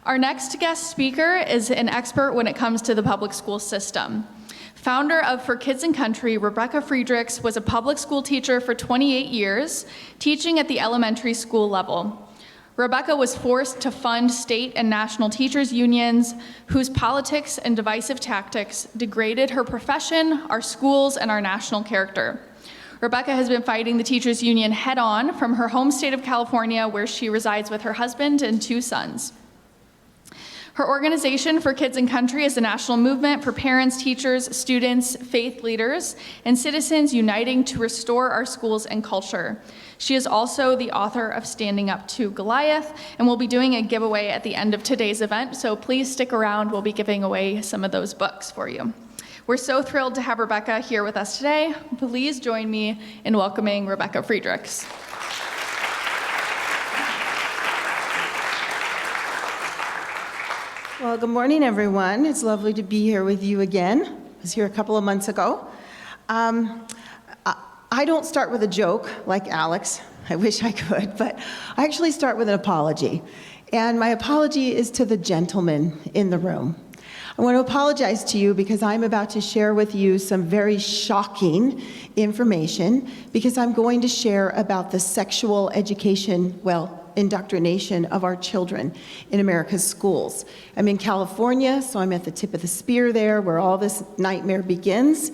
Our next guest speaker is an expert when it comes to the public school system. Founder of For Kids and Country, Rebecca Friedrichs was a public school teacher for 28 years, teaching at the elementary school level. Rebecca was forced to fund state and national teachers' unions whose politics and divisive tactics degraded her profession, our schools, and our national character. Rebecca has been fighting the teachers' union head-on from her home state of California, where she resides with her husband and 2 sons. Her organization, For Kids and Country, is a national movement for parents, teachers, students, faith leaders, and citizens uniting to restore our schools and culture. She is also the author of Standing Up to Goliath, and we'll be doing a giveaway at the end of today's event, so please stick around. We'll be giving away some of those books for you. We're so thrilled to have Rebecca here with us today. Please join me in welcoming Rebecca Friedrichs. Well, good morning, everyone. It's lovely to be here with you again. I was here a couple of months ago. I don't start with a joke like Alex. I wish I could, but I actually start with an apology. And my apology is to the gentleman in the room. I want to apologize to you because I'm about to share with you some very shocking information because I'm going to share about the sexual education, indoctrination of our children in America's schools. I'm in California, so I'm at the tip of the spear there where all this nightmare begins.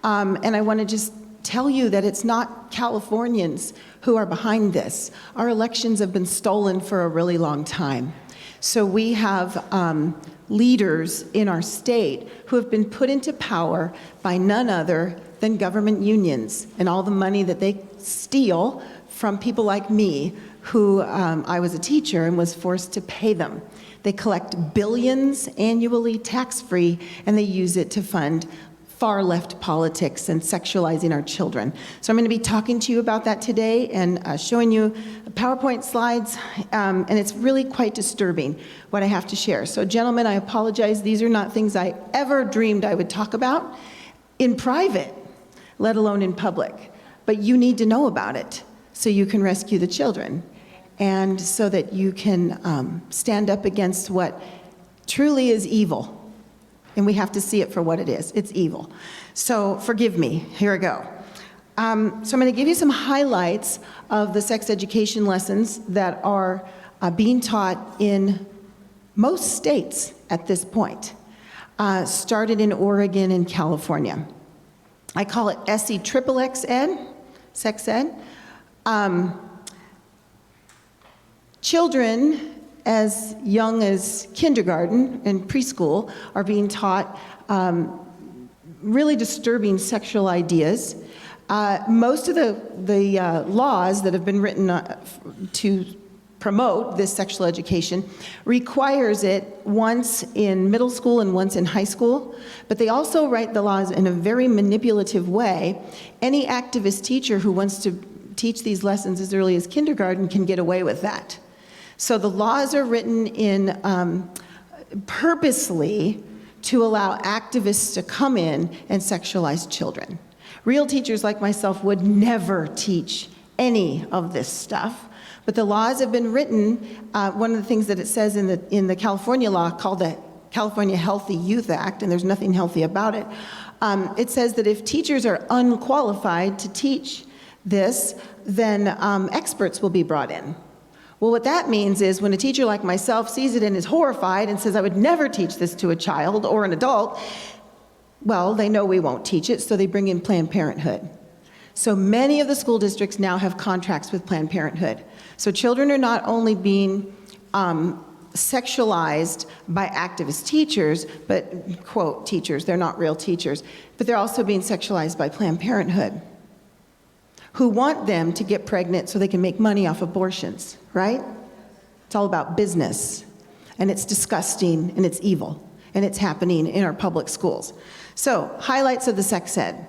And I want to just tell you that it's not Californians who are behind this. Our elections have been stolen for a really long time. So we have leaders in our state who have been put into power by none other than government unions and all the money that they steal from people like me, who I was a teacher and was forced to pay them. They collect billions annually tax-free, and they use it to fund far-left politics and sexualizing our children. So I'm going to be talking to you about that today and showing you PowerPoint slides, and it's really quite disturbing what I have to share. So gentlemen, I apologize. These are not things I ever dreamed I would talk about in private, let alone in public. But you need to know about it so you can rescue the children and so that you can stand up against what truly is evil. And we have to see it for what it is. It's evil. So forgive me. Here I go. So I'm going to give you some highlights of the sex education lessons that are being taught in most states at this point. Started in Oregon and California. I call it SEXXX ed, sex ed. Children as young as kindergarten and preschool are being taught really disturbing sexual ideas. Most of the laws that have been written to promote this sexual education requires it once in middle school and once in high school, but they also write the laws in a very manipulative way. Any activist teacher who wants to teach these lessons as early as kindergarten can get away with that. So the laws are written in purposely to allow activists to come in and sexualize children. Real teachers like myself would never teach any of this stuff, but the laws have been written. One of the things that it says in the California law called the California Healthy Youth Act, and there's nothing healthy about it, it says that if teachers are unqualified to teach this, then experts will be brought in. Well, what that means is when a teacher like myself sees it and is horrified and says, I would never teach this to a child or an adult, well, they know we won't teach it, so they bring in Planned Parenthood. So many of the school districts now have contracts with Planned Parenthood. So children are not only being sexualized by activist teachers, but, quote, teachers, they're not real teachers, but they're also being sexualized by Planned Parenthood, who want them to get pregnant so they can make money off abortions, right? It's all about business, and it's disgusting, and it's evil, and it's happening in our public schools. So, highlights of the sex ed.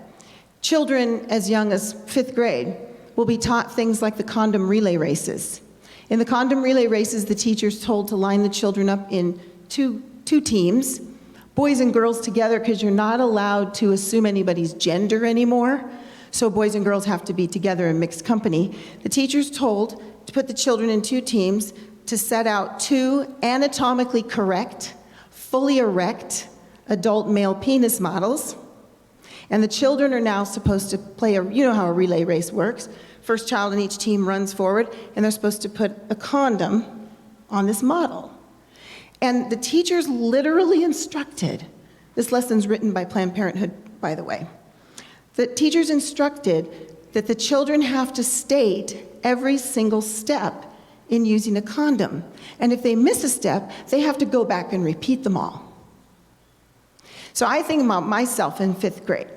Children as young as 5th grade will be taught things like the condom relay races. In the condom relay races, the teacher's told to line the children up in two teams, boys and girls together, because you're not allowed to assume anybody's gender anymore. So boys and girls have to be together in mixed company. The teacher's told to put the children in 2 teams, to set out 2 anatomically correct, fully erect adult male penis models. And the children are now supposed to play you know how a relay race works. First child in each team runs forward, and they're supposed to put a condom on this model. And the teachers literally instructed, this lesson's written by Planned Parenthood, by the way. The teachers instructed that the children have to state every single step in using a condom. And if they miss a step, they have to go back and repeat them all. So I think about myself in 5th grade.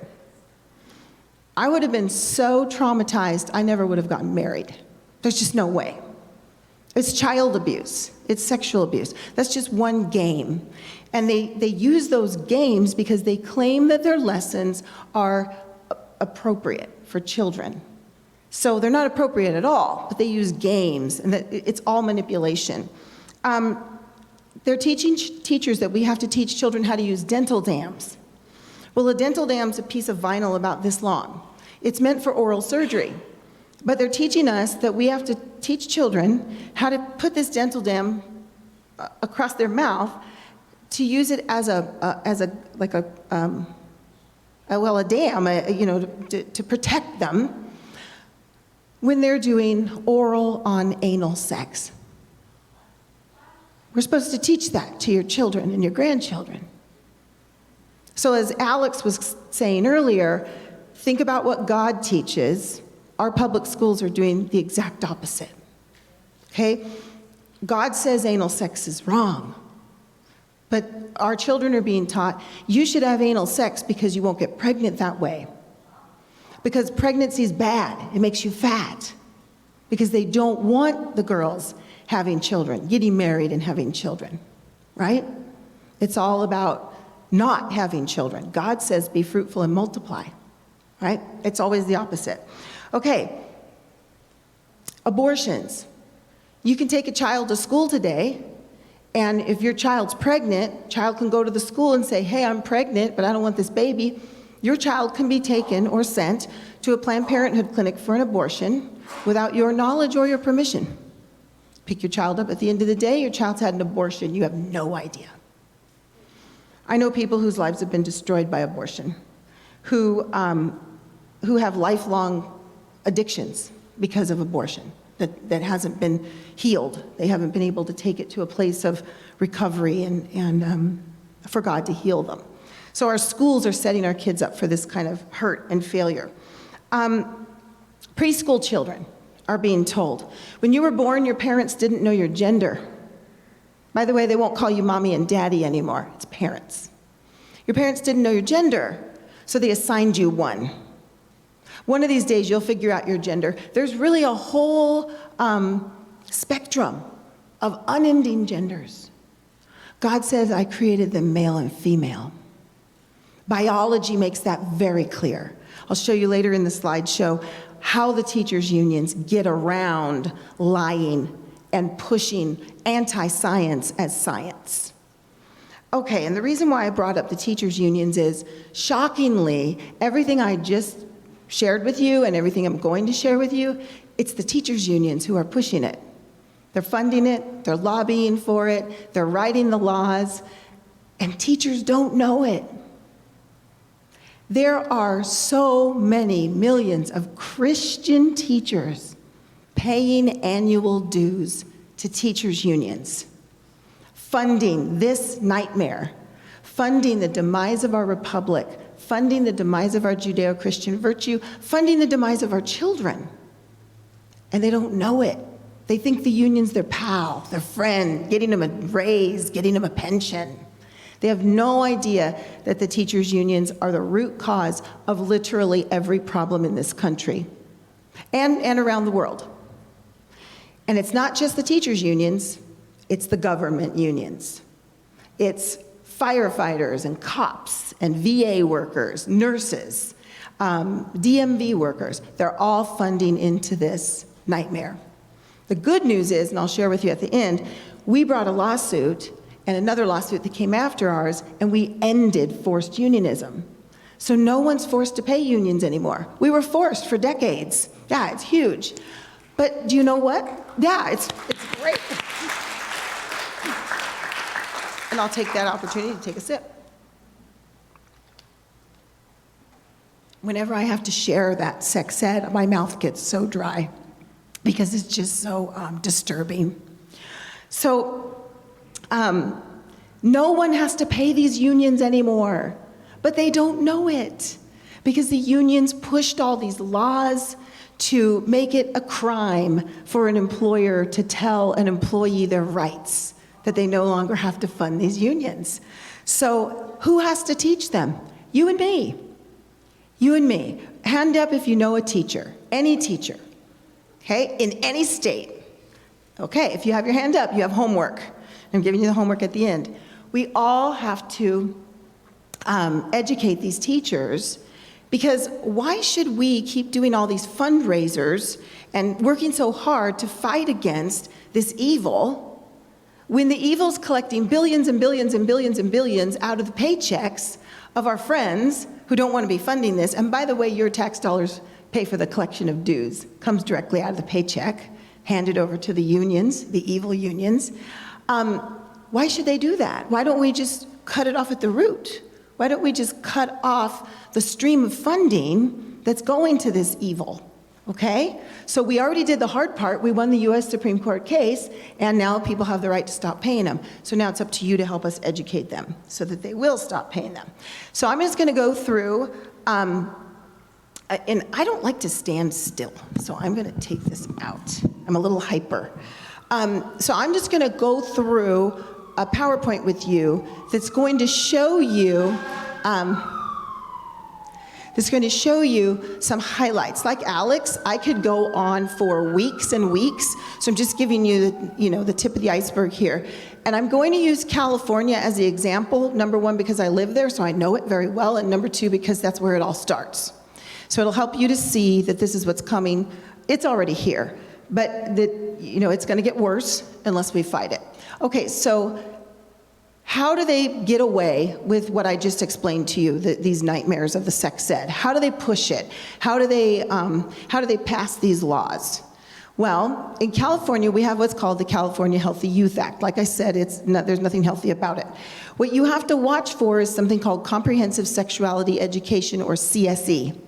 I would have been so traumatized, I never would have gotten married. There's just no way. It's child abuse. It's sexual abuse. That's just one game. And they use those games because they claim that their lessons are appropriate for children. So they're not appropriate at all, but they use games, and that it's all manipulation. They're teaching teachers that we have to teach children how to use dental dams. Well, a dental dam's a piece of vinyl about this long. It's meant for oral surgery. But they're teaching us that we have to teach children how to put this dental dam across their mouth to use it as a dam, to protect them when they're doing oral on anal sex. We're supposed to teach that to your children and your grandchildren. So as Alex was saying earlier, think about what God teaches. Our public schools are doing the exact opposite. Okay? God says anal sex is wrong. But our children are being taught, you should have anal sex because you won't get pregnant that way. Because pregnancy is bad. It makes you fat. Because they don't want the girls having children, getting married and having children. Right? It's all about not having children. God says be fruitful and multiply. Right? It's always the opposite. Okay. Abortions. You can take a child to school today, and if your child's pregnant, child can go to the school and say, hey, I'm pregnant, but I don't want this baby. Your child can be taken or sent to a Planned Parenthood clinic for an abortion without your knowledge or your permission. Pick your child up at the end of the day, your child's had an abortion, you have no idea. I know people whose lives have been destroyed by abortion, who have lifelong addictions because of abortion that hasn't been healed. They haven't been able to take it to a place of recovery and for God to heal them. So our schools are setting our kids up for this kind of hurt and failure. Preschool children are being told, when you were born, your parents didn't know your gender. By the way, they won't call you mommy and daddy anymore. It's parents. Your parents didn't know your gender, so they assigned you one. One of these days, you'll figure out your gender. There's really a whole spectrum of unending genders. God says, I created them male and female. Biology makes that very clear. I'll show you later in the slideshow how the teachers' unions get around lying and pushing anti-science as science. Okay, and the reason why I brought up the teachers' unions is, shockingly, everything I just shared with you and everything I'm going to share with you, it's the teachers' unions who are pushing it. They're funding it, they're lobbying for it, they're writing the laws, and teachers don't know it. There are so many millions of Christian teachers paying annual dues to teachers' unions, funding this nightmare, funding the demise of our republic, funding the demise of our Judeo-Christian virtue, funding the demise of our children. And they don't know it. They think the union's their pal, their friend, getting them a raise, getting them a pension. They have no idea that the teachers' unions are the root cause of literally every problem in this country and around the world. And it's not just the teachers' unions, it's the government unions. It's firefighters and cops and VA workers, nurses, DMV workers. They're all funding into this nightmare. The good news is, and I'll share with you at the end, we brought a lawsuit and another lawsuit that came after ours, and we ended forced unionism. So no one's forced to pay unions anymore. We were forced for decades. Yeah, it's huge. But do you know what? Yeah, it's great. And I'll take that opportunity to take a sip. Whenever I have to share that sex ed, my mouth gets so dry because it's just so disturbing. So, no one has to pay these unions anymore, but they don't know it because the unions pushed all these laws to make it a crime for an employer to tell an employee their rights, that they no longer have to fund these unions. So who has to teach them? You and me. You and me. Hand up if you know a teacher, any teacher, okay, in any state. Okay, if you have your hand up, you have homework. I'm giving you the homework at the end. We all have to educate these teachers, because why should we keep doing all these fundraisers and working so hard to fight against this evil when the evil's collecting billions and billions and billions and billions out of the paychecks of our friends who don't want to be funding this? And by the way, your tax dollars pay for the collection of dues. Comes directly out of the paycheck, handed over to the unions, the evil unions. Why should they do that? Why don't we just cut it off at the root? Why don't we just cut off the stream of funding that's going to this evil? Okay? So we already did the hard part. We won the US Supreme Court case, and now people have the right to stop paying them. So now it's up to you to help us educate them so that they will stop paying them. So I'm just going to go through, and I don't like to stand still, so I'm going to take this out. I'm a little hyper. So I'm just going to go through a PowerPoint with you that's going to show you some highlights. Like Alex, I could go on for weeks and weeks, so I'm just giving you the tip of the iceberg here. And I'm going to use California as the example, number one, because I live there, so I know it very well, and number two, because that's where it all starts. So it'll help you to see that this is what's coming. It's already here, but it's going to get worse unless we fight it. Okay, so how do they get away with what I just explained to you, these nightmares of the sex ed? How do they push it? How do they pass these laws? Well, in California, we have what's called the California Healthy Youth Act. Like I said, there's nothing healthy about it. What you have to watch for is something called Comprehensive Sexuality Education, or CSE.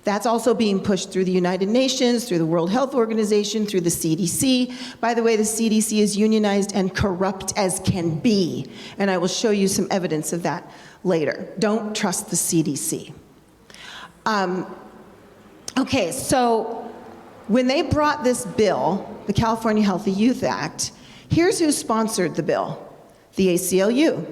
That's also being pushed through the United Nations, through the World Health Organization, through the CDC. By the way, the CDC is unionized and corrupt as can be, and I will show you some evidence of that later. Don't trust the CDC. Okay, so when they brought this bill, the California Healthy Youth Act, here's who sponsored the bill: the ACLU,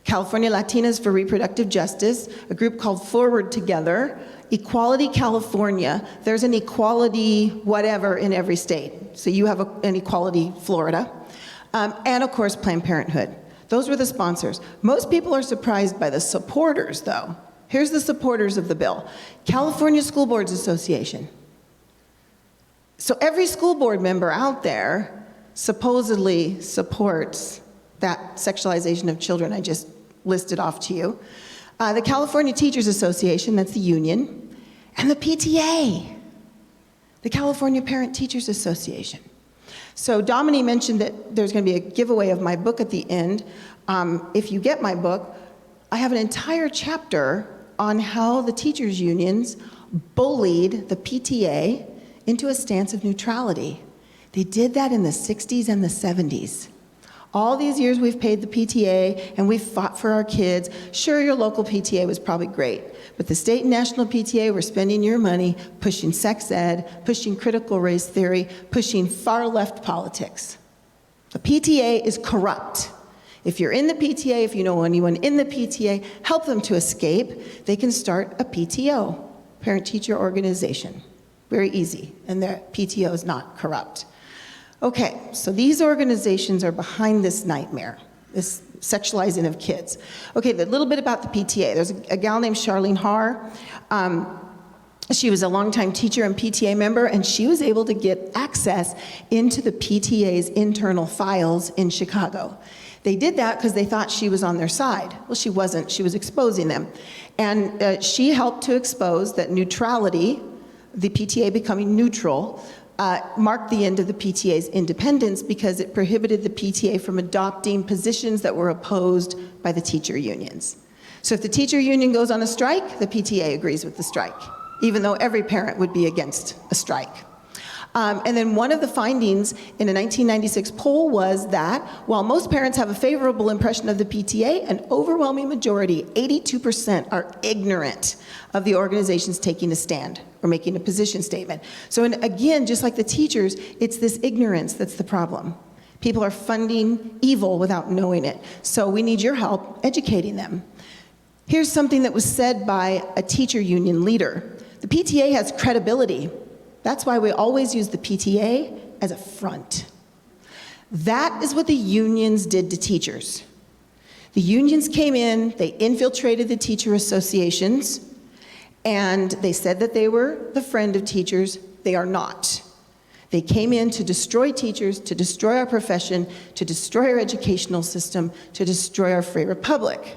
California Latinas for Reproductive Justice, a group called Forward Together, Equality California. There's an equality whatever in every state. So you have an equality Florida. And of course, Planned Parenthood. Those were the sponsors. Most people are surprised by the supporters, though. Here's the supporters of the bill: California School Boards Association. So every school board member out there supposedly supports that sexualization of children I just listed off to you. The California Teachers Association, that's the union, and the PTA, the California Parent Teachers Association. So Dominique mentioned that there's going to be a giveaway of my book at the end. If you get my book, I have an entire chapter on how the teachers' unions bullied the PTA into a stance of neutrality. They did that in the 60s and the 70s. All these years we've paid the PTA and we've fought for our kids. Sure, your local PTA was probably great, but the state and national PTA were spending your money pushing sex ed, pushing critical race theory, pushing far left politics. The PTA is corrupt. If you're in the PTA, if you know anyone in the PTA, help them to escape. They can start a PTO, parent-teacher organization. Very easy, and their PTO is not corrupt. Okay, so these organizations are behind this nightmare, this sexualizing of kids. Okay, a little bit about the PTA. There's a gal named Charlene Haar. She was a longtime teacher and PTA member, and she was able to get access into the PTA's internal files in Chicago. They did that because they thought she was on their side. Well, she wasn't. She was exposing them. And she helped to expose that neutrality, the PTA becoming neutral, marked the end of the PTA's independence because it prohibited the PTA from adopting positions that were opposed by the teacher unions. So if the teacher union goes on a strike, the PTA agrees with the strike, even though every parent would be against a strike. And then one of the findings in a 1996 poll was that while most parents have a favorable impression of the PTA, an overwhelming majority, 82%, are ignorant of the organizations taking a stand or making a position statement. So and again, just like the teachers, it's this ignorance that's the problem. People are funding evil without knowing it. So we need your help educating them. Here's something that was said by a teacher union leader. The PTA has credibility. That's why we always use the PTA as a front. That is what the unions did to teachers. The unions came in, they infiltrated the teacher associations, and they said that they were the friend of teachers. They are not. They came in to destroy teachers, to destroy our profession, to destroy our educational system, to destroy our free republic.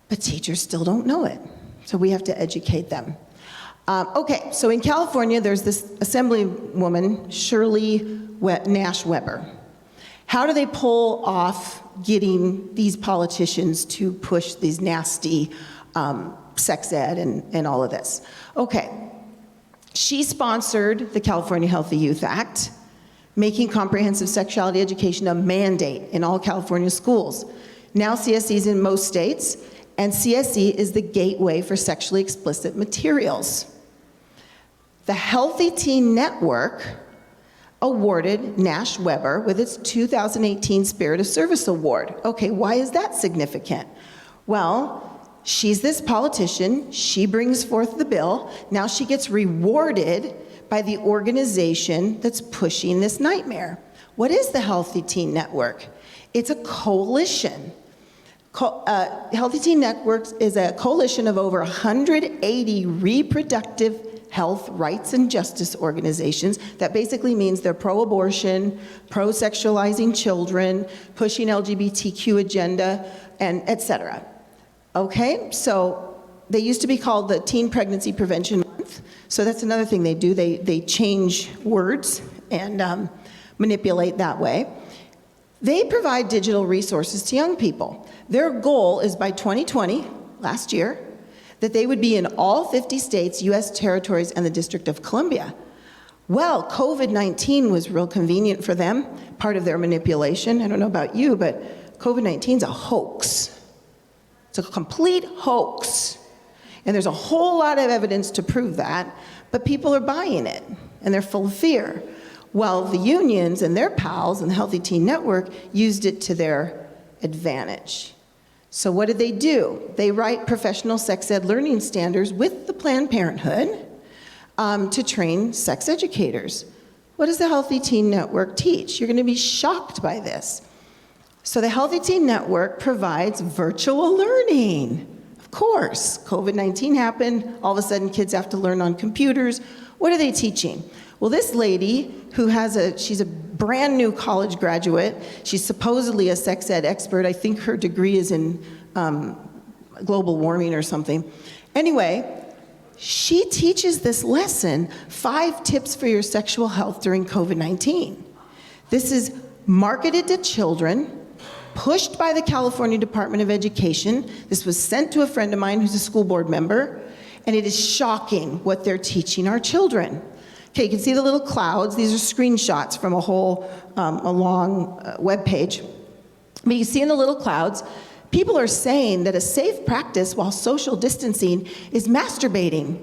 But teachers still don't know it, so we have to educate them. Okay, so in California, there's this assemblywoman, Shirley Nash Weber. How do they pull off getting these politicians to push these nasty sex ed and all of this? Okay, she sponsored the California Healthy Youth Act, making comprehensive sexuality education a mandate in all California schools. Now CSE is in most states, and CSE is the gateway for sexually explicit materials. The Healthy Teen Network awarded Nash Weber with its 2018 Spirit of Service Award. Okay, why is that significant? Well, she's this politician, she brings forth the bill, now she gets rewarded by the organization that's pushing this nightmare. What is the Healthy Teen Network? It's a coalition. Healthy Teen Networks is a coalition of over 180 reproductive health, rights, and justice organizations. That basically means they're pro-abortion, pro-sexualizing children, pushing LGBTQ agenda, and et cetera. Okay, so they used to be called the Teen Pregnancy Prevention Month. So that's another thing they do. They change words and manipulate that way. They provide digital resources to young people. Their goal is by 2020, last year, that they would be in all 50 states, US territories, and the District of Columbia. Well, COVID-19 was real convenient for them, part of their manipulation. I don't know about you, but COVID-19 is a hoax. It's a complete hoax. And there's a whole lot of evidence to prove that, but people are buying it, and they're full of fear. Well, the unions and their pals and the Healthy Teen Network used it to their advantage. So what did they do? They write professional sex ed learning standards with the Planned Parenthood to train sex educators. What does the Healthy Teen Network teach? You're going to be shocked by this. So the Healthy Teen Network provides virtual learning. Of course, COVID-19 happened. All of a sudden, kids have to learn on computers. What are they teaching? Well, this lady who she's a brand new college graduate. She's supposedly a sex ed expert. I think her degree is in global warming or something. Anyway, she teaches this lesson, 5 tips for your sexual health during COVID-19. This is marketed to children, pushed by the California Department of Education. This was sent to a friend of mine who's a school board member, and it is shocking what they're teaching our children. Okay, you can see the little clouds. These are screenshots from a long web page. But you see in the little clouds, people are saying that a safe practice while social distancing is masturbating,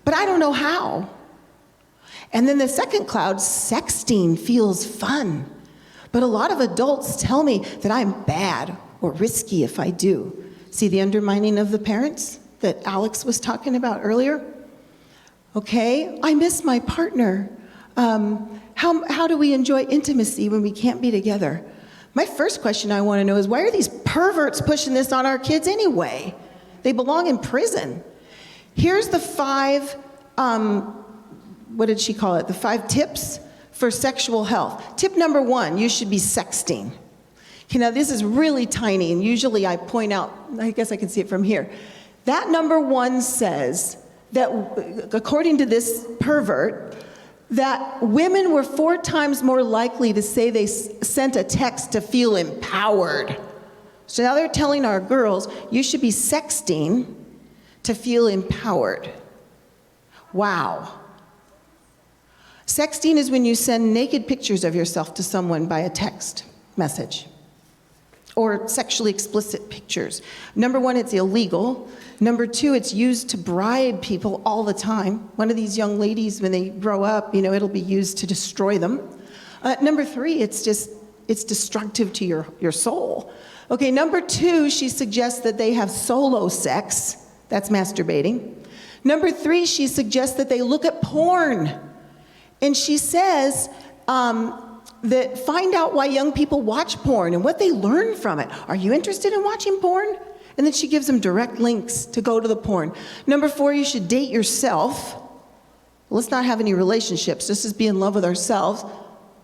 but I don't know how. And then the second cloud, sexting feels fun, but a lot of adults tell me that I'm bad or risky if I do. See the undermining of the parents that Alex was talking about earlier? Okay, I miss my partner. How do we enjoy intimacy when we can't be together? My first question I want to know is, why are these perverts pushing this on our kids anyway? They belong in prison. Here's the 5, what did she call it? The 5 tips for sexual health. Tip number 1, you should be sexting. Okay, now this is really tiny, and usually I point out, I guess I can see it from here. That number 1 says that according to this pervert, that women were 4 times more likely to say they sent a text to feel empowered. So now they're telling our girls, you should be sexting to feel empowered. Wow. Sexting is when you send naked pictures of yourself to someone by a text message, or sexually explicit pictures. Number 1, it's illegal. Number 2, it's used to bribe people all the time. One of these young ladies, when they grow up, it'll be used to destroy them. Number 3, it's destructive to your soul. Okay, number 2, she suggests that they have solo sex. That's masturbating. Number 3, she suggests that they look at porn. And she says that find out why young people watch porn and what they learn from it. Are you interested in watching porn? And then she gives them direct links to go to the porn. Number 4, you should date yourself. Let's not have any relationships. This is be in love with ourselves.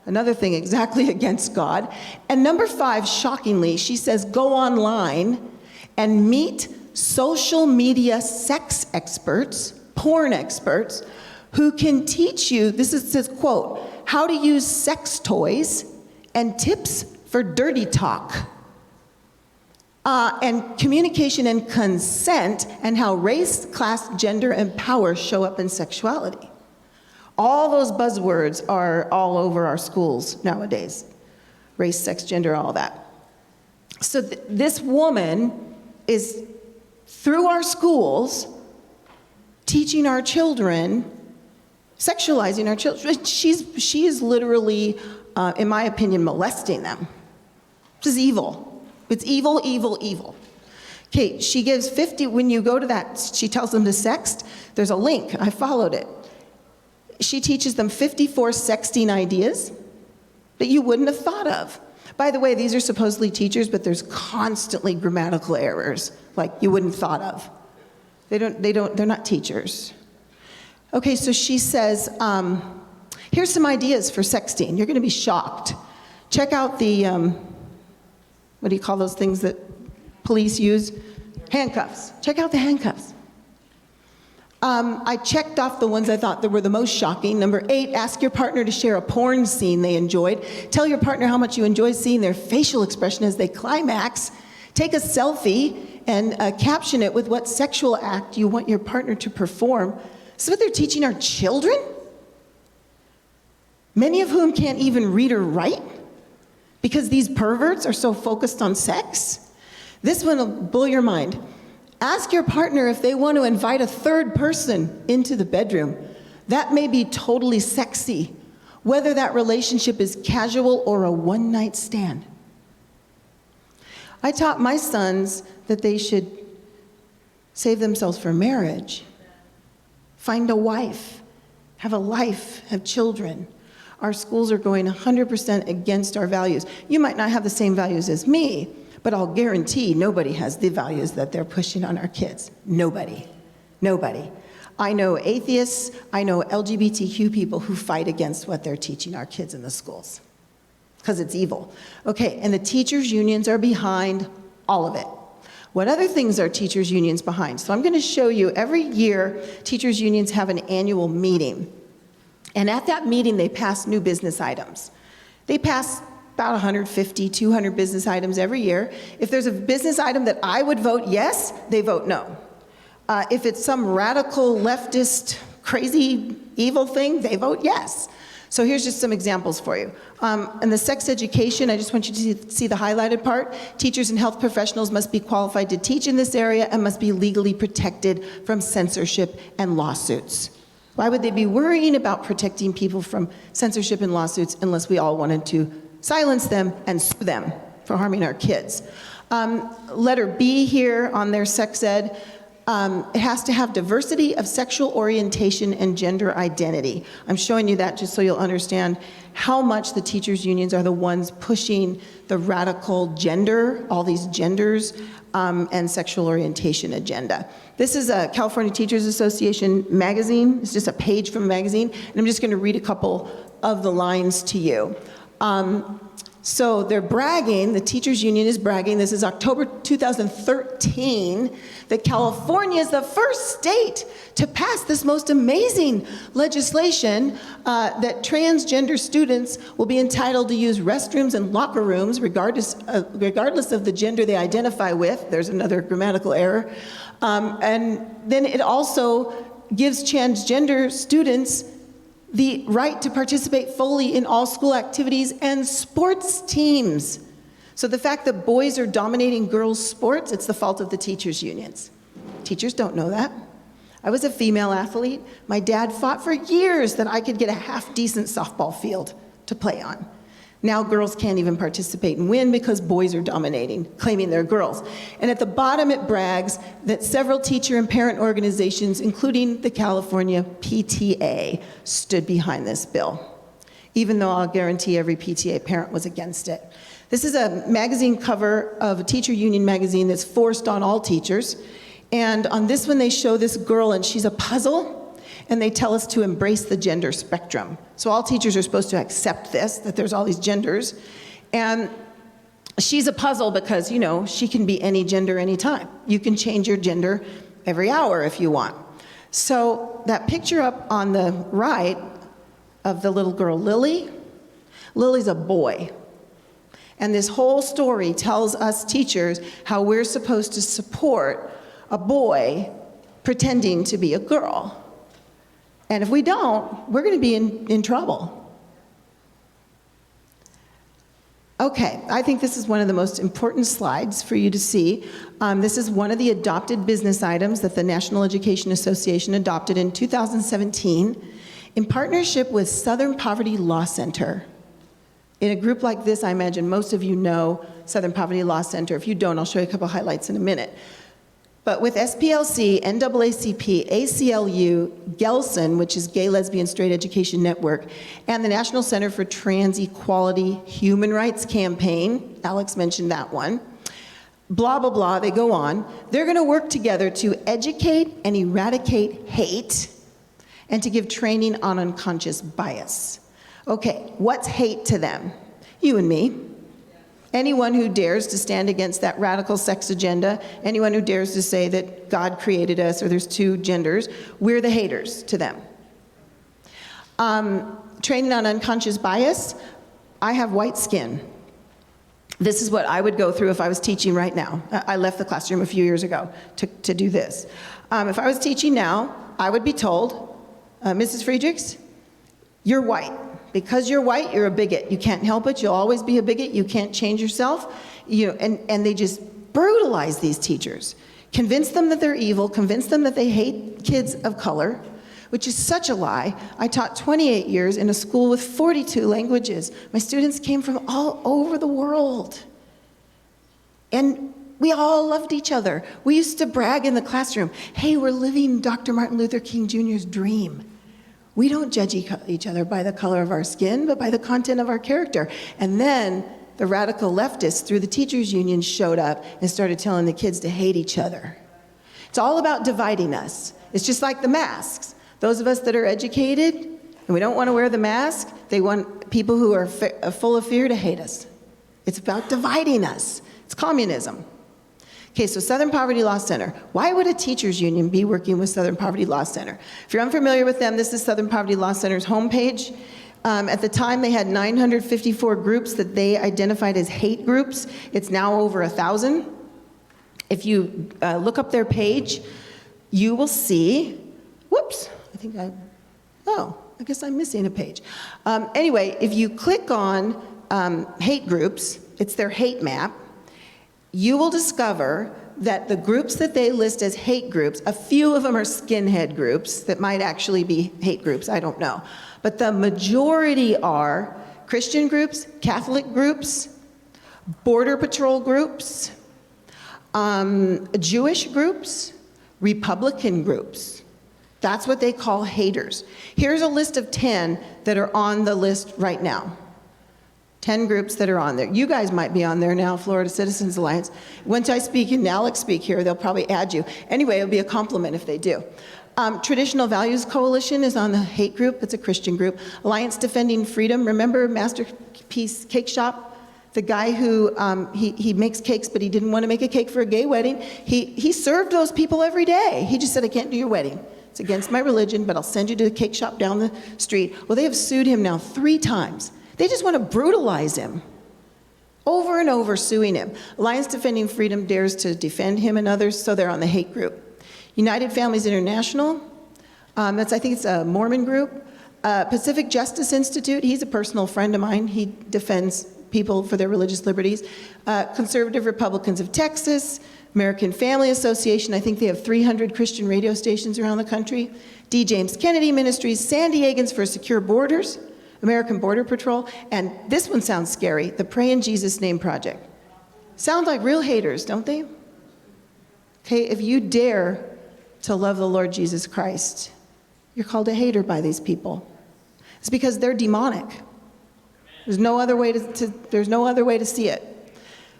Another thing exactly against God. And number 5, shockingly, she says go online and meet social media sex experts, porn experts, who can teach you, says, quote, how to use sex toys and tips for dirty talk, and communication and consent, and how race, class, gender, and power show up in sexuality. All those buzzwords are all over our schools nowadays. Race, sex, gender, all that. So this woman is, through our schools, teaching our children, sexualizing our children. She is literally, in my opinion, molesting them. This is evil. It's evil, evil, evil. Okay, she gives 50, when you go to that, she tells them to sext. There's a link, I followed it. She teaches them 54 sexting ideas that you wouldn't have thought of. By the way, these are supposedly teachers, but there's constantly grammatical errors, like you wouldn't have thought of. They're not teachers. Okay, so she says, here's some ideas for sexting. You're going to be shocked. Check out the, what do you call those things that police use? Handcuffs. Check out the handcuffs. I checked off the ones I thought that were the most shocking. Number 8, ask your partner to share a porn scene they enjoyed. Tell your partner how much you enjoy seeing their facial expression as they climax. Take a selfie and caption it with what sexual act you want your partner to perform. This is what they're teaching our children? Many of whom can't even read or write because these perverts are so focused on sex. This one will blow your mind. Ask your partner if they want to invite a third person into the bedroom. That may be totally sexy, whether that relationship is casual or a one-night stand. I taught my sons that they should save themselves for marriage. Find a wife, have a life, have children. Our schools are going 100% against our values. You might not have the same values as me, but I'll guarantee nobody has the values that they're pushing on our kids. Nobody. Nobody. I know atheists, I know LGBTQ people who fight against what they're teaching our kids in the schools, because it's evil. Okay, and the teachers' unions are behind all of it. What other things are teachers' unions behind? So I'm going to show you, every year, teachers' unions have an annual meeting. And at that meeting, they pass new business items. They pass about 150, 200 business items every year. If there's a business item that I would vote yes, they vote no. If it's some radical, leftist, crazy, evil thing, they vote yes. So here's just some examples for you. In the sex education, I just want you to see the highlighted part. Teachers and health professionals must be qualified to teach in this area and must be legally protected from censorship and lawsuits. Why would they be worrying about protecting people from censorship and lawsuits unless we all wanted to silence them and sue them for harming our kids? Letter B here on their sex ed. It has to have diversity of sexual orientation and gender identity. I'm showing you that just so you'll understand how much the teachers' unions are the ones pushing the radical gender, all these genders, and sexual orientation agenda. This is a California Teachers Association magazine. It's just a page from a magazine, and I'm just going to read a couple of the lines to you. So they're bragging, the teachers union is bragging, this is October 2013, that California is the first state to pass this most amazing legislation that transgender students will be entitled to use restrooms and locker rooms regardless of the gender they identify with. There's another grammatical error. And then it also gives transgender students the right to participate fully in all school activities and sports teams. So the fact that boys are dominating girls' sports, it's the fault of the teachers' unions. Teachers don't know that. I was a female athlete. My dad fought for years that I could get a half-decent softball field to play on. Now girls can't even participate and win because boys are dominating, claiming they're girls. And at the bottom it brags that several teacher and parent organizations, including the California PTA, stood behind this bill, even though I'll guarantee every PTA parent was against it. This is a magazine cover of a teacher union magazine that's forced on all teachers. And on this one they show this girl and she's a puzzle. And they tell us to embrace the gender spectrum. So all teachers are supposed to accept this, that there's all these genders. And she's a puzzle because, you know, she can be any gender anytime. You can change your gender every hour if you want. So that picture up on the right of the little girl Lily, Lily's a boy. And this whole story tells us teachers how we're supposed to support a boy pretending to be a girl. And if we don't, we're going to be in trouble. Okay, I think this is one of the most important slides for you to see. This is one of the adopted business items that the National Education Association adopted in 2017 in partnership with Southern Poverty Law Center. In a group like this, I imagine most of you know Southern Poverty Law Center. If you don't, I'll show you a couple highlights in a minute. But with SPLC, NAACP, ACLU, GELSON, which is Gay, Lesbian, Straight Education Network, and the National Center for Trans Equality Human Rights Campaign, Alex mentioned that one, blah, blah, blah, they go on. They're going to work together to educate and eradicate hate and to give training on unconscious bias. Okay, what's hate to them? You and me. Anyone who dares to stand against that radical sex agenda, anyone who dares to say that God created us or there's two genders, we're the haters to them. Training on unconscious bias, I have white skin. This is what I would go through if I was teaching right now. I left the classroom a few years ago to do this. If I was teaching now, I would be told, Mrs. Friedrichs, you're white. Because you're white, you're a bigot. You can't help it. You'll always be a bigot. You can't change yourself. And they just brutalize these teachers. Convince them that they're evil. Convince them that they hate kids of color, which is such a lie. I taught 28 years in a school with 42 languages. My students came from all over the world. And we all loved each other. We used to brag in the classroom, hey, we're living Dr. Martin Luther King Jr.'s dream. We don't judge each other by the color of our skin, but by the content of our character. And then the radical leftists through the teachers union showed up and started telling the kids to hate each other. It's all about dividing us. It's just like the masks. Those of us that are educated and we don't want to wear the mask, they want people who are full of fear to hate us. It's about dividing us. It's communism. Okay, so Southern Poverty Law Center. Why would a teachers union be working with Southern Poverty Law Center? If you're unfamiliar with them, this is Southern Poverty Law Center's homepage. At the time, they had 954 groups that they identified as hate groups. It's now over 1,000. If you look up their page, you will see, whoops, I guess I'm missing a page. Anyway, if you click on hate groups, it's their hate map, you will discover that the groups that they list as hate groups, a few of them are skinhead groups that might actually be hate groups, I don't know. But the majority are Christian groups, Catholic groups, Border Patrol groups, Jewish groups, Republican groups. That's what they call haters. Here's a list of 10 that are on the list right now. 10 groups that are on there. You guys might be on there now, Florida Citizens Alliance. Once I speak and Alex speak here, they'll probably add you. Anyway, it'll be a compliment if they do. Traditional Values Coalition is on the hate group. It's a Christian group. Alliance Defending Freedom. Remember Masterpiece Cake Shop? The guy who, he makes cakes, but he didn't want to make a cake for a gay wedding. He served those people every day. He just said, I can't do your wedding. It's against my religion, but I'll send you to the cake shop down the street. Well, they have sued him now 3 times. They just want to brutalize him. Over and over suing him. Alliance Defending Freedom dares to defend him and others, so they're on the hate group. United Families International, I think it's a Mormon group. Pacific Justice Institute, he's a personal friend of mine. He defends people for their religious liberties. Conservative Republicans of Texas, American Family Association, I think they have 300 Christian radio stations around the country. D. James Kennedy Ministries, San Diegans for Secure Borders, American Border Patrol, and this one sounds scary, the Pray in Jesus' Name Project. Sound like real haters, don't they? Okay, if you dare to love the Lord Jesus Christ, you're called a hater by these people. It's because they're demonic. There's no other way to see it.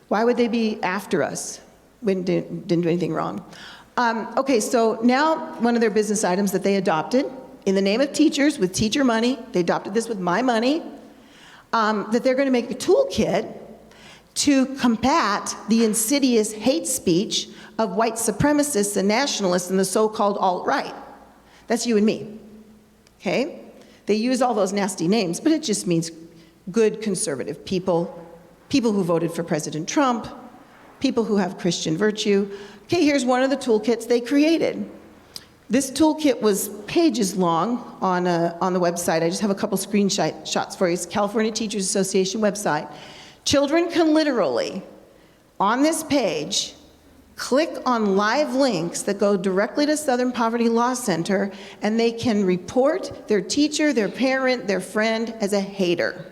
Why would they be after us? We didn't do anything wrong. Okay, so now one of their business items that they adopted, in the name of teachers, with teacher money, they adopted this with my money, that they're going to make a toolkit to combat the insidious hate speech of white supremacists and nationalists and the so-called alt-right. That's you and me, okay? They use all those nasty names, but it just means good conservative people, people who voted for President Trump, people who have Christian virtue. Okay, here's one of the toolkits they created. This toolkit was pages long on the website. I just have a couple screenshots for you. It's California Teachers Association website. Children can literally, on this page, click on live links that go directly to Southern Poverty Law Center, and they can report their teacher, their parent, their friend as a hater.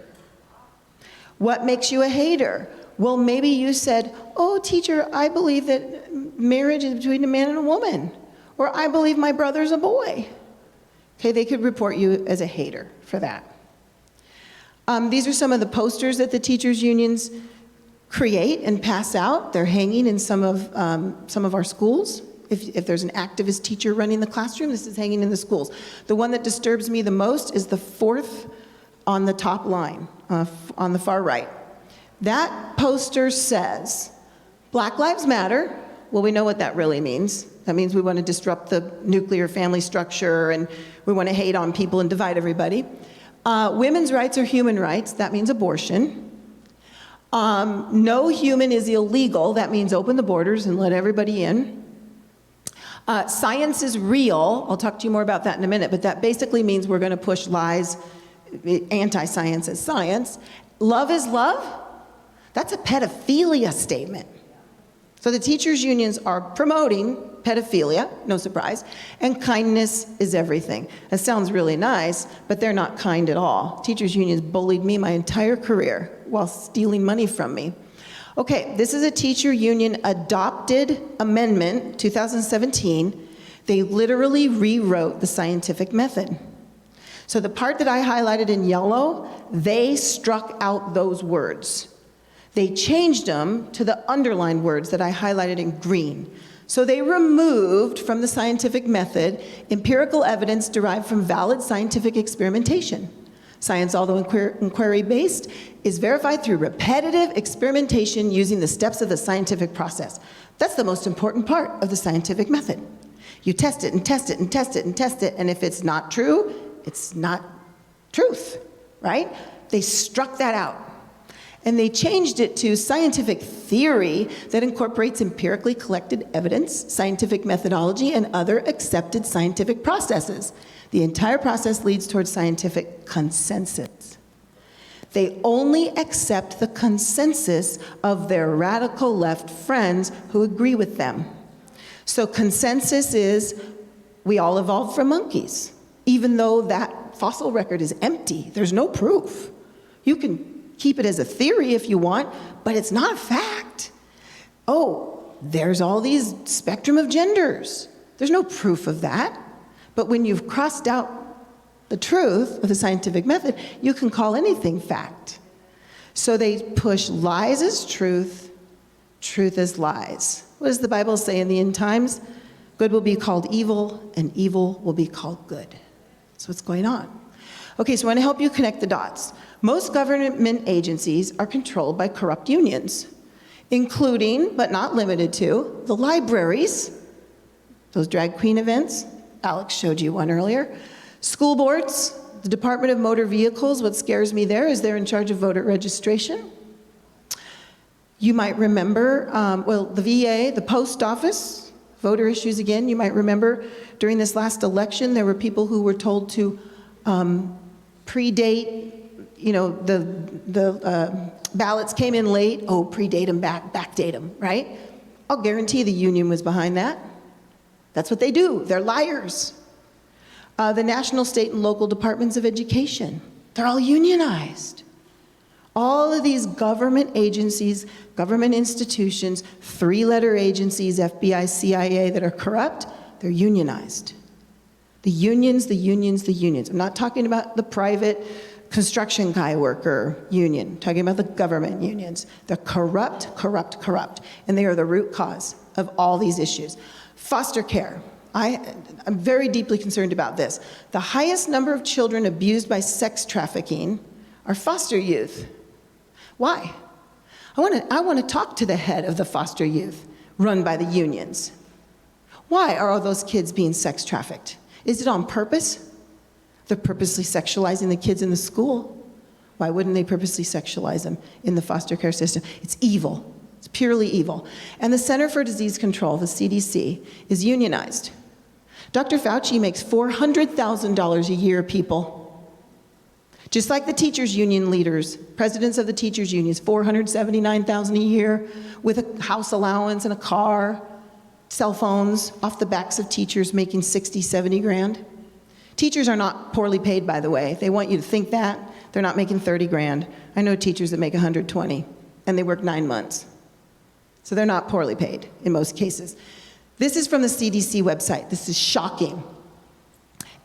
What makes you a hater? Well, maybe you said, oh, teacher, I believe that marriage is between a man and a woman. Or I believe my brother's a boy. Okay, they could report you as a hater for that. These are some of the posters that the teachers' unions create and pass out. They're hanging in some of our schools. If there's an activist teacher running the classroom, this is hanging in the schools. The one that disturbs me the most is the 4th on the top line, on the far right. That poster says, Black Lives Matter. Well, we know what that really means. That means we want to disrupt the nuclear family structure, and we want to hate on people and divide everybody. Women's rights are human rights. That means abortion. No human is illegal. That means open the borders and let everybody in. Science is real. I'll talk to you more about that in a minute, but that basically means we're going to push lies, anti-science as science. Love is love. That's a pedophilia statement. So the teachers' unions are promoting pedophilia, no surprise, and kindness is everything. That sounds really nice, but they're not kind at all. Teachers' unions bullied me my entire career while stealing money from me. Okay, this is a teacher union adopted amendment, 2017. They literally rewrote the scientific method. So the part that I highlighted in yellow, they struck out those words. They changed them to the underlined words that I highlighted in green. So they removed from the scientific method empirical evidence derived from valid scientific experimentation. Science, although inquiry-based, is verified through repetitive experimentation using the steps of the scientific process. That's the most important part of the scientific method. You test it and test it and test it and test it, and if it's not true, it's not truth, right? They struck that out. And they changed it to scientific theory that incorporates empirically collected evidence, scientific methodology, and other accepted scientific processes. The entire process leads towards scientific consensus. They only accept the consensus of their radical left friends who agree with them. So consensus is, we all evolved from monkeys, even though that fossil record is empty. There's no proof. You can keep it as a theory if you want, but it's not a fact. Oh, there's all these spectrum of genders. There's no proof of that. But when you've crossed out the truth of the scientific method, you can call anything fact. So they push lies as truth, truth as lies. What does the Bible say in the end times? Good will be called evil, and evil will be called good. That's what's going on. Okay, so I want to help you connect the dots. Most government agencies are controlled by corrupt unions, including, but not limited to, the libraries, those drag queen events, Alex showed you one earlier, school boards, the Department of Motor Vehicles. What scares me there is they're in charge of voter registration. You might remember, the VA, the post office, voter issues again. You might remember during this last election, there were people who were told to predate, the ballots came in late. Oh, predate them, backdate them, right? I'll guarantee the union was behind that. That's what they do. They're liars. The national, state, and local departments of education, they're all unionized. All of these government agencies, government institutions, three-letter agencies, FBI, CIA, that are corrupt, they're unionized. The unions, the unions, the unions. I'm not talking about the private construction guy worker union. I'm talking about the government unions. They're corrupt, corrupt, corrupt. And they are the root cause of all these issues. Foster care. I'm very deeply concerned about this. The highest number of children abused by sex trafficking are foster youth. Why? I want to talk to the head of the foster youth run by the unions. Why are all those kids being sex trafficked? Is it on purpose? They're purposely sexualizing the kids in the school. Why wouldn't they purposely sexualize them in the foster care system? It's evil. It's purely evil. And the Center for Disease Control, the CDC, is unionized. Dr. Fauci makes $400,000 a year, people. Just like the teachers' union leaders, presidents of the teachers' unions, $479,000 a year with a house allowance and a car, cell phones off the backs of teachers making 60, 70 grand. Teachers are not poorly paid, by the way. They want you to think that. They're not making 30 grand. I know teachers that make 120, and they work 9 months. So they're not poorly paid in most cases. This is from the CDC website. This is shocking.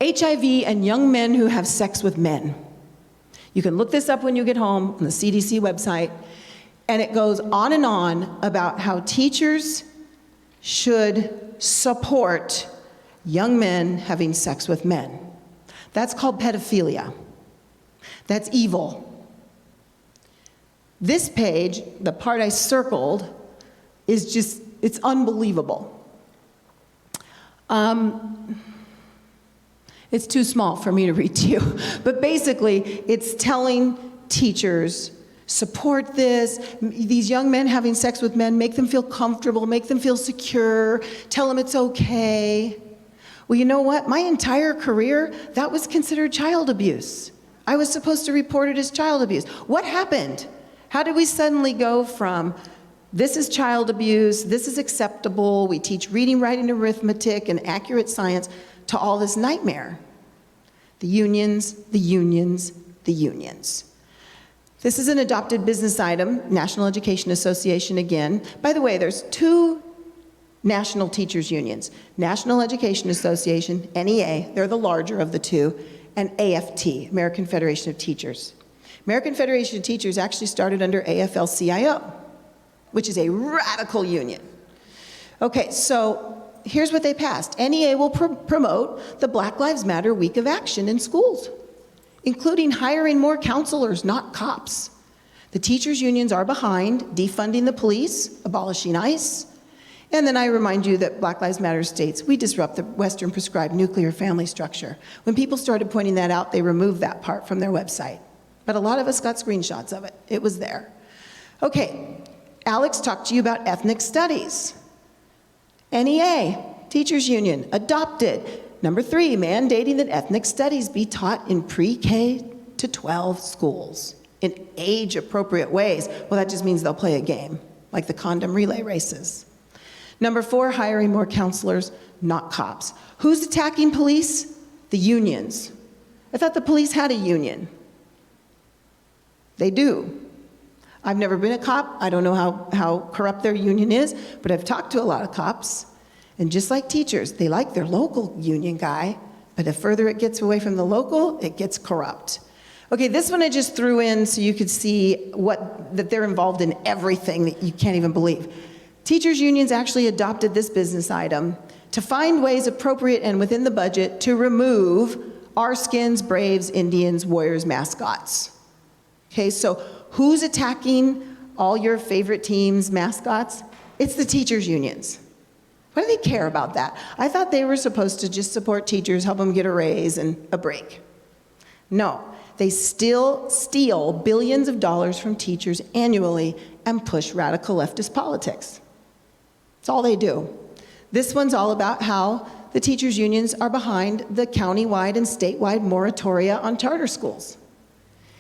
HIV and young men who have sex with men. You can look this up when you get home on the CDC website, and it goes on and on about how teachers should support young men having sex with men. That's called pedophilia. That's evil. This page, the part I circled, is just, it's unbelievable. It's too small for me to read to you, but basically it's telling teachers, support this, these young men having sex with men, make them feel comfortable, make them feel secure, tell them it's okay. Well, you know what? My entire career, that was considered child abuse. I was supposed to report it as child abuse. What happened? How did we suddenly go from this is child abuse, this is acceptable, we teach reading, writing, arithmetic, and accurate science, to all this nightmare? The unions, the unions, the unions. This is an adopted business item, National Education Association again. By the way, there's two national teachers unions, National Education Association, NEA, they're the larger of the two, and AFT, American Federation of Teachers. American Federation of Teachers actually started under AFL-CIO, which is a radical union. Okay, so here's what they passed. NEA will promote the Black Lives Matter Week of Action in schools, including hiring more counselors, not cops. The teachers' unions are behind defunding the police, abolishing ICE, and then I remind you that Black Lives Matter states, we disrupt the Western prescribed nuclear family structure. When people started pointing that out, they removed that part from their website. But a lot of us got screenshots of it. It was there. Okay, Alex talked to you about ethnic studies. NEA, teachers union, adopted. Number 3, mandating that ethnic studies be taught in pre-K to 12 schools in age-appropriate ways. Well, that just means they'll play a game, like the condom relay races. Number 4, hiring more counselors, not cops. Who's attacking police? The unions. I thought the police had a union. They do. I've never been a cop. I don't know how corrupt their union is, but I've talked to a lot of cops. And just like teachers, they like their local union guy, but the further it gets away from the local, it gets corrupt. Okay, this one I just threw in so you could see that they're involved in everything that you can't even believe. Teachers unions actually adopted this business item to find ways appropriate and within the budget to remove our skins, Braves, Indians, Warriors mascots. Okay, so who's attacking all your favorite teams, mascots? It's the teachers' unions. Why do they care about that? I thought they were supposed to just support teachers, help them get a raise and a break. No, they still steal billions of dollars from teachers annually and push radical leftist politics. That's all they do. This one's all about how the teachers' unions are behind the county-wide and statewide moratoria on charter schools.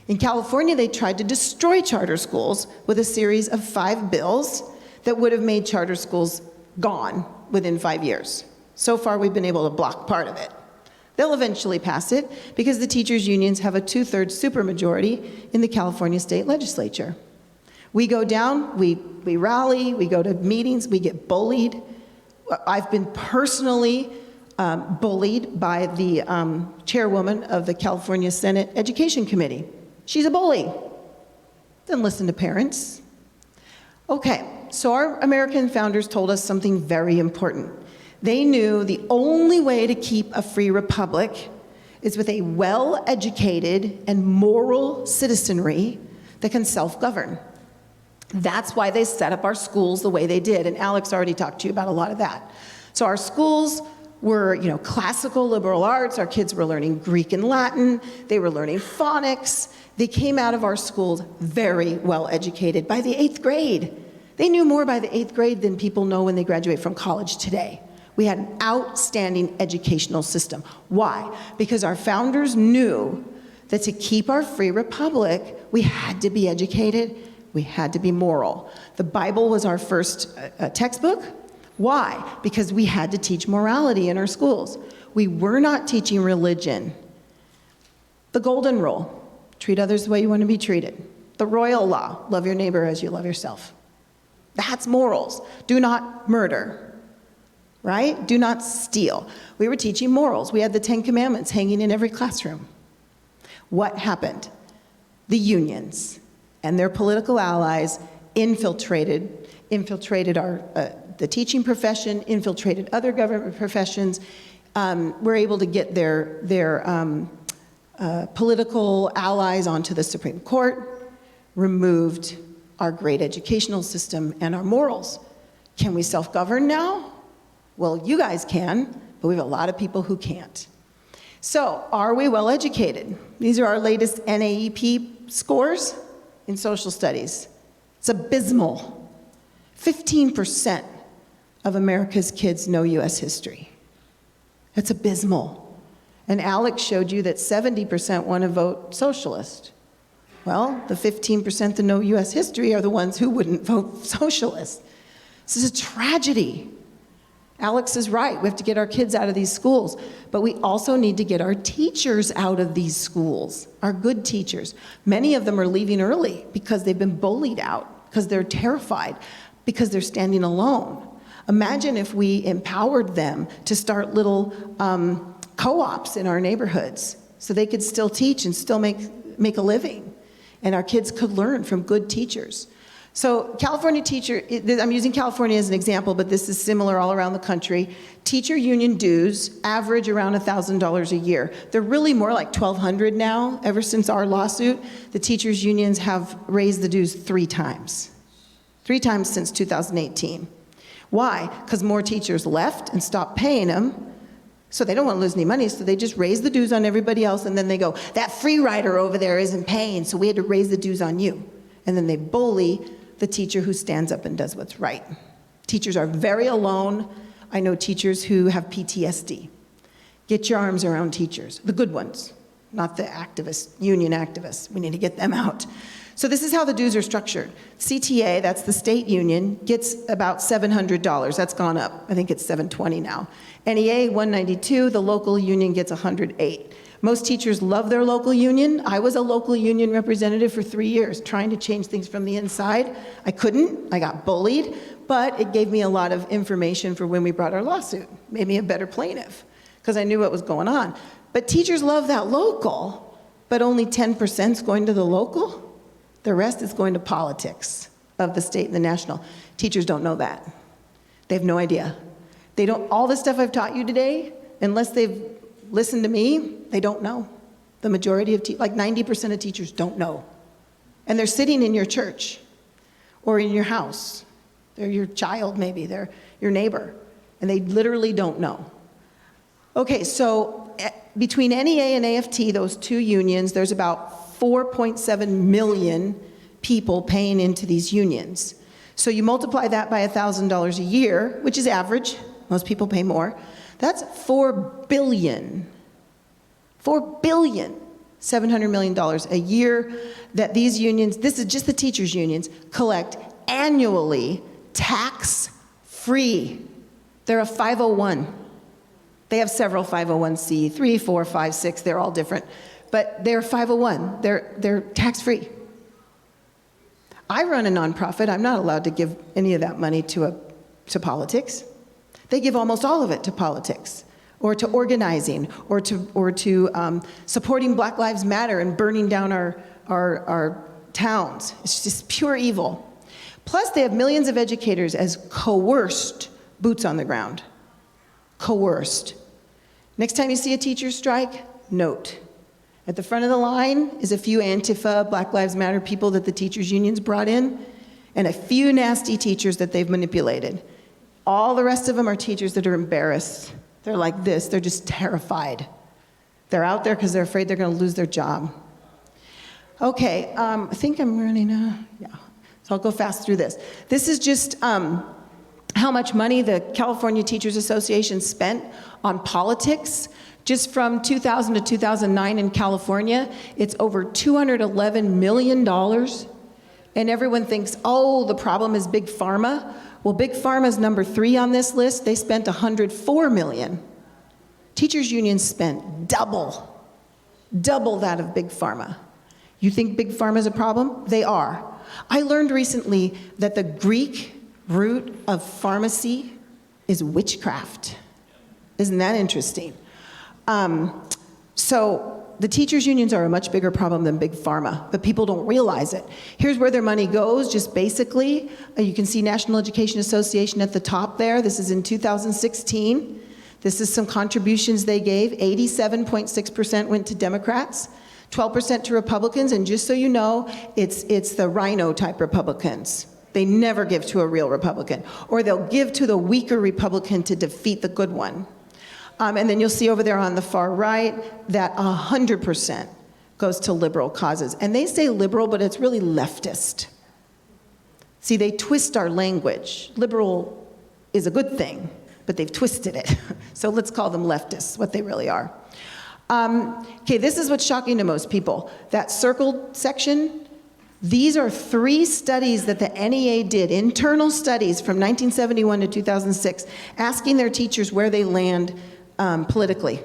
In California, they tried to destroy charter schools with a series of 5 bills that would have made charter schools gone within 5 years. So far, we've been able to block part of it. They'll eventually pass it because the teachers' unions have a 2/3 supermajority in the California state legislature. We go down, we rally, we go to meetings, we get bullied. I've been personally bullied by the chairwoman of the California Senate Education Committee. She's a bully. Doesn't listen to parents. Okay, so our American founders told us something very important. They knew the only way to keep a free republic is with a well-educated and moral citizenry that can self-govern. That's why they set up our schools the way they did, and Alex already talked to you about a lot of that. So our schools were, classical liberal arts. Our kids were learning Greek and Latin. They were learning phonics. They came out of our schools very well educated by the 8th grade. They knew more by the 8th grade than people know when they graduate from college today. We had an outstanding educational system. Why? Because our founders knew that to keep our free republic, we had to be educated, we had to be moral. The Bible was our first textbook. Why? Because we had to teach morality in our schools. We were not teaching religion. The golden rule, treat others the way you want to be treated. The royal law, love your neighbor as you love yourself. That's morals. Do not murder. Right? Do not steal. We were teaching morals. We had the 10 Commandments hanging in every classroom. What happened? The unions and their political allies infiltrated the teaching profession, infiltrated other government professions, were able to get their political allies onto the Supreme Court, removed our great educational system and our morals. Can we self-govern now? Well, you guys can, but we have a lot of people who can't. So, are we well educated? These are our latest NAEP scores in social studies. It's abysmal. 15% of America's kids know U.S. history. That's abysmal. And Alex showed you that 70% want to vote socialist. Well, the 15% that know U.S. history are the ones who wouldn't vote socialist. This is a tragedy. Alex is right. We have to get our kids out of these schools. But we also need to get our teachers out of these schools, our good teachers. Many of them are leaving early because they've been bullied out, because they're terrified, because they're standing alone. Imagine if we empowered them to start little co-ops in our neighborhoods so they could still teach and still make a living. And our kids could learn from good teachers. So California teacher, I'm using California as an example, but this is similar all around the country. Teacher union dues average around $1,000 a year. They're really more like $1,200 now. Ever since our lawsuit, the teachers unions have raised the dues 3 times. 3 times since 2018. Why? Because more teachers left and stopped paying them, so they don't want to lose any money, so they just raise the dues on everybody else, and then they go, that free rider over there isn't paying, so we had to raise the dues on you. And then they bully the teacher who stands up and does what's right. Teachers are very alone. I know teachers who have PTSD. Get your arms around teachers, the good ones, not the activists, union activists. We need to get them out. So this is how the dues are structured. CTA, that's the state union, gets about $700. That's gone up. I think it's $720 now. NEA, $192. The local union gets $108. Most teachers love their local union. I was a local union representative for 3 years, trying to change things from the inside. I couldn't. I got bullied, but it gave me a lot of information for when we brought our lawsuit. Made me a better plaintiff, because I knew what was going on. But teachers love that local, but only 10% is going to the local. The rest is going to politics of the state and the national. Teachers don't know that. They have no idea. They don't, all the stuff I've taught you today, unless they've listened to me, they don't know. The majority of, like 90% of teachers don't know. And they're sitting in your church or in your house. They're your child, maybe. They're your neighbor. And they literally don't know. Okay, so between NEA and AFT, those two unions, there's about 4.7 million people paying into these unions. So you multiply that by $1,000 a year, which is average. Most people pay more. That's $4 billion. $4 billion. $700 million a year that these unions, this is just the teachers' unions, collect annually tax-free. They're a 501. They have several 501c, 3, 4, 5, 6, they're all different. But they're 501, they're tax-free. I run a nonprofit, I'm not allowed to give any of that money to politics. They give almost all of it to politics, or to organizing, or to supporting Black Lives Matter and burning down our towns. It's just pure evil. Plus, they have millions of educators as coerced boots on the ground. Coerced. Next time you see a teacher strike, note. At the front of the line is a few Antifa, Black Lives Matter people that the teachers' unions brought in, and a few nasty teachers that they've manipulated. All the rest of them are teachers that are embarrassed. They're like this, they're just terrified. They're out there because they're afraid they're going to lose their job. Okay, I think I'm running out. Yeah, so I'll go fast through this. This is just how much money the California Teachers Association spent on politics. Just from 2000 to 2009 in California, it's over $211 million. And everyone thinks, oh, the problem is Big Pharma. Well, Big Pharma is number 3 on this list. They spent $104 million. Teachers' unions spent double that of Big Pharma. You think Big Pharma is a problem? They are. I learned recently that the Greek root of pharmacy is witchcraft. Isn't that interesting? So the teachers' unions are a much bigger problem than Big Pharma, but people don't realize it. Here's where their money goes, just basically. You can see National Education Association at the top there. This is in 2016. This is some contributions they gave. 87.6% went to Democrats, 12% to Republicans, and just so you know, it's the rhino-type Republicans. They never give to a real Republican, or they'll give to the weaker Republican to defeat the good one. And then you'll see over there on the far right that 100% goes to liberal causes. And they say liberal, but it's really leftist. See, they twist our language. Liberal is a good thing, but they've twisted it. So let's call them leftists, what they really are. Okay, this is what's shocking to most people. That circled section, these are 3 studies that the NEA did, internal studies from 1971 to 2006, asking their teachers where they land politically.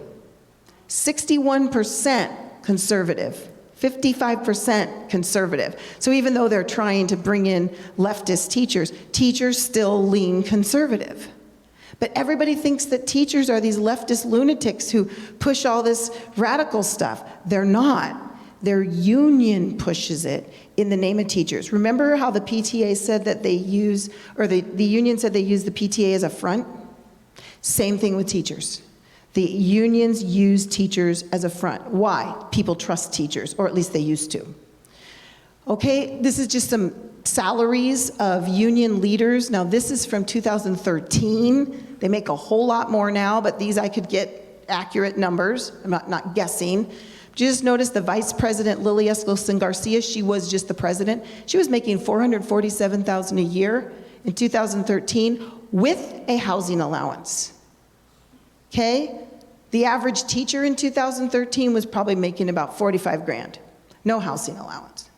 61% conservative, 55% conservative. So even though they're trying to bring in leftist teachers, teachers still lean conservative. But everybody thinks that teachers are these leftist lunatics who push all this radical stuff. They're not. Their union pushes it in the name of teachers. Remember how the PTA said that they use, or the union said they use the PTA as a front? Same thing with teachers. The unions use teachers as a front. Why? People trust teachers, or at least they used to. Okay, this is just some salaries of union leaders. Now this is from 2013. They make a whole lot more now, but these I could get accurate numbers. I'm not guessing. Just notice the vice president, Lily Escalson Garcia, she was just the president. She was making $447,000 a year in 2013 with a housing allowance. Okay? The average teacher in 2013 was probably making about 45 grand. No housing allowance.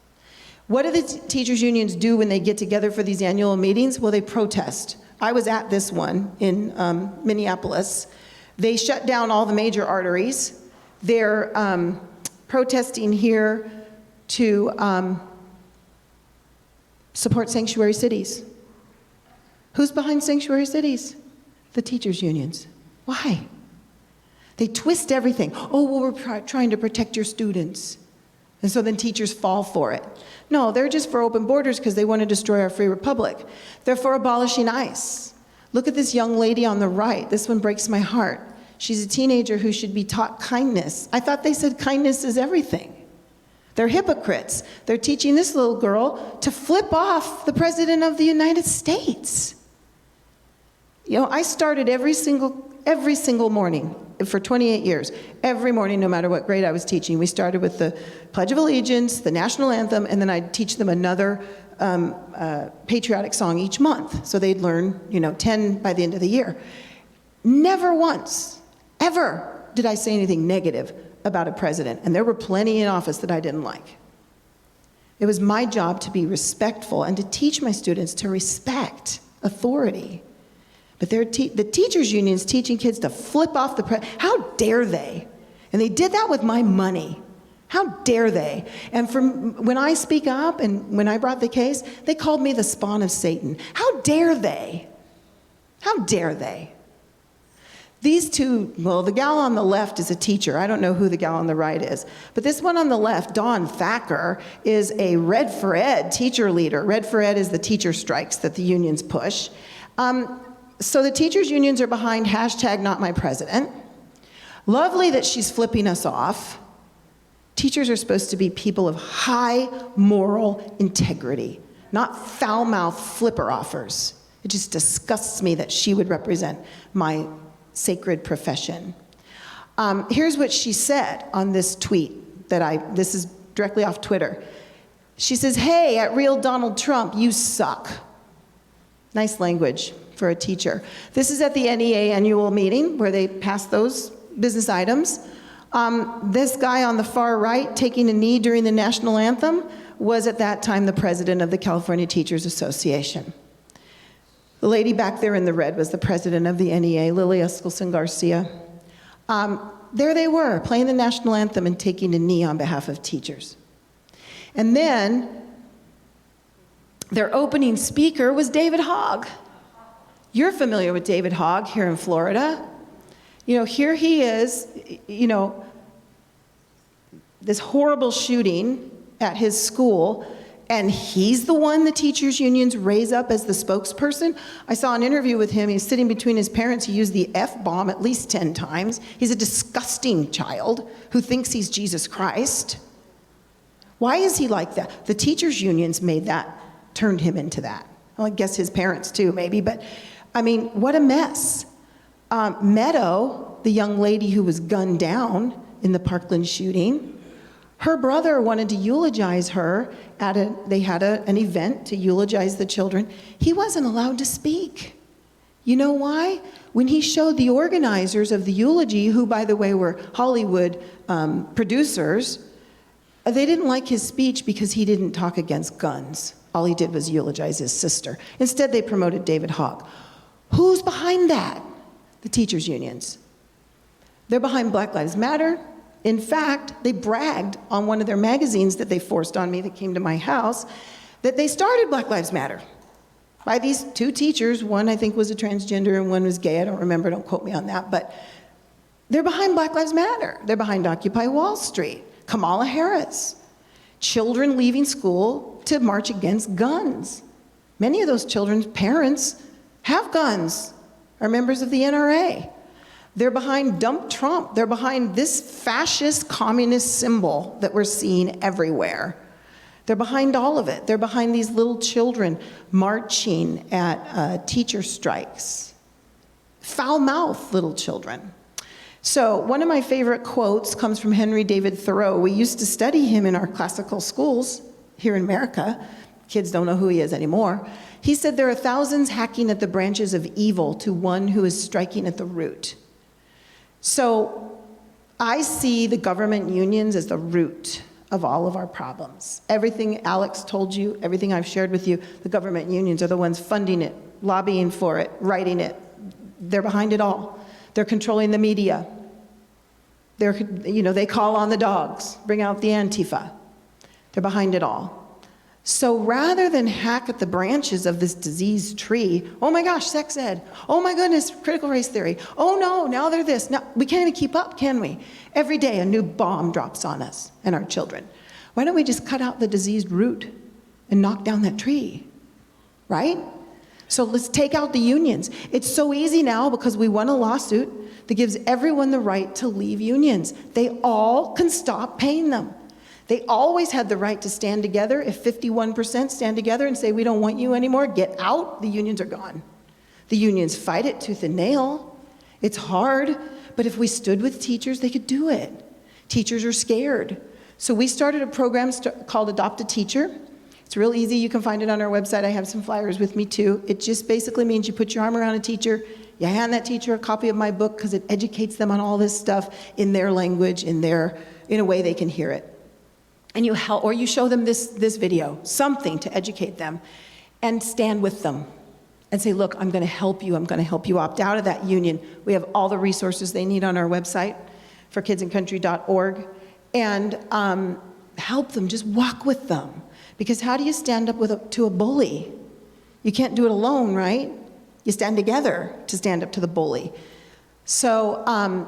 What do the teachers' unions do when they get together for these annual meetings? Well, they protest. I was at this one in Minneapolis. They shut down all the major arteries. They're protesting here to support sanctuary cities. Who's behind sanctuary cities? The teachers' unions. Why? They twist everything. Oh, well, we're trying to protect your students. And so then teachers fall for it. No, they're just for open borders because they want to destroy our free republic. They're for abolishing ICE. Look at this young lady on the right. This one breaks my heart. She's a teenager who should be taught kindness. I thought they said kindness is everything. They're hypocrites. They're teaching this little girl to flip off the President of the United States. You know, I started every single morning for 28 years. Every morning, no matter what grade I was teaching, we started with the Pledge of Allegiance, the national anthem, and then I'd teach them another patriotic song each month. So they'd learn, 10 by the end of the year. Never once, ever, did I say anything negative about a president. And there were plenty in office that I didn't like. It was my job to be respectful and to teach my students to respect authority. But the teachers' unions teaching kids to flip off the president. How dare they? And they did that with my money. How dare they? And when I speak up and when I brought the case, they called me the spawn of Satan. How dare they? How dare they? These two, well, the gal on the left is a teacher. I don't know who the gal on the right is. But this one on the left, Dawn Thacker, is a Red for Ed teacher leader. Red for Ed is the teacher strikes that the unions push. So the teachers' unions are behind #NotMyPresident. Lovely that she's flipping us off. Teachers are supposed to be people of high moral integrity, not foul-mouthed flipper-offers. It just disgusts me that she would represent my sacred profession. Here's what she said on this tweet this is directly off Twitter. She says, "Hey, at Real Donald Trump, you suck." Nice language for a teacher. This is at the NEA annual meeting where they pass those business items. This guy on the far right taking a knee during the national anthem was at that time the president of the California Teachers Association. The lady back there in the red was the president of the NEA, Lily Eskelsen Garcia. There they were, playing the national anthem and taking a knee on behalf of teachers. And then their opening speaker was David Hogg. You're familiar with David Hogg here in Florida. Here he is, this horrible shooting at his school, and he's the one the teachers' unions raise up as the spokesperson. I saw an interview with him. He's sitting between his parents. He used the F-bomb at least 10 times. He's a disgusting child who thinks he's Jesus Christ. Why is he like that? The teachers' unions turned him into that. Well, I guess his parents too, maybe, but I mean, what a mess. Meadow, the young lady who was gunned down in the Parkland shooting, her brother wanted to eulogize her they had an event to eulogize the children. He wasn't allowed to speak. You know why? When he showed the organizers of the eulogy, who by the way were Hollywood producers, they didn't like his speech because he didn't talk against guns. All he did was eulogize his sister. Instead, they promoted David Hogg. Who's behind that? The teachers' unions. They're behind Black Lives Matter. In fact, they bragged on one of their magazines that they forced on me that came to my house that they started Black Lives Matter by these two teachers. One, I think, was a transgender and one was gay. I don't remember. Don't quote me on that. But they're behind Black Lives Matter. They're behind Occupy Wall Street, Kamala Harris, children leaving school to march against guns. Many of those children's parents have guns, are members of the NRA. They're behind Dump Trump. They're behind this fascist communist symbol that we're seeing everywhere. They're behind all of it. They're behind these little children marching at teacher strikes. Foul-mouthed little children. So one of my favorite quotes comes from Henry David Thoreau. We used to study him in our classical schools here in America. Kids don't know who he is anymore. He said, "There are thousands hacking at the branches of evil to one who is striking at the root." So I see the government unions as the root of all of our problems. Everything Alex told you, everything I've shared with you, the government unions are the ones funding it, lobbying for it, writing it. They're behind it all. They're controlling the media. They call on the dogs, bring out the Antifa. They're behind it all. So rather than hack at the branches of this diseased tree, oh my gosh, sex ed. Oh my goodness, critical race theory. Oh no, now they're this. Now, we can't even keep up, can we? Every day a new bomb drops on us and our children. Why don't we just cut out the diseased root and knock down that tree, right? So let's take out the unions. It's so easy now because we won a lawsuit that gives everyone the right to leave unions. They all can stop paying them. They always had the right to stand together. If 51% stand together and say, we don't want you anymore, get out, the unions are gone. The unions fight it tooth and nail. It's hard, but if we stood with teachers, they could do it. Teachers are scared. So we started a program called Adopt a Teacher. It's real easy. You can find it on our website. I have some flyers with me too. It just basically means you put your arm around a teacher, you hand that teacher a copy of my book because it educates them on all this stuff in their language, in a way they can hear it. And you help, or you show them this video, something to educate them, and stand with them and say, look, I'm going to help you. I'm going to help you opt out of that union. We have all the resources they need on our website, forkidsincountry.org, and help them, just walk with them. Because how do you stand up to a bully? You can't do it alone, right? You stand together to stand up to the bully. So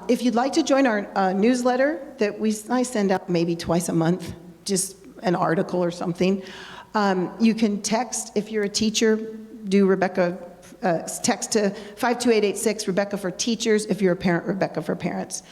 if you'd like to join our newsletter that I send out maybe twice a month, just an article or something, you can text, if you're a teacher, do Rebecca, text to 52886, Rebecca for teachers. If you're a parent, Rebecca for parents.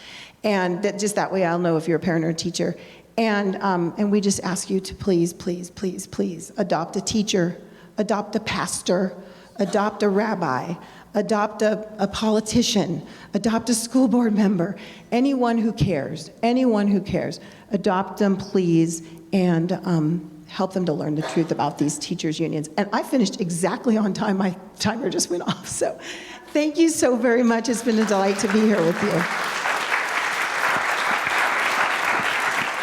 And just that way I'll know if you're a parent or a teacher. And we just ask you to please, please, please, please adopt a teacher, adopt a pastor, adopt a rabbi, adopt a politician, adopt a school board member, anyone who cares, adopt them, please, and help them to learn the truth about these teachers' unions. And I finished exactly on time. My timer just went off. So thank you so very much. It's been a delight to be here with you.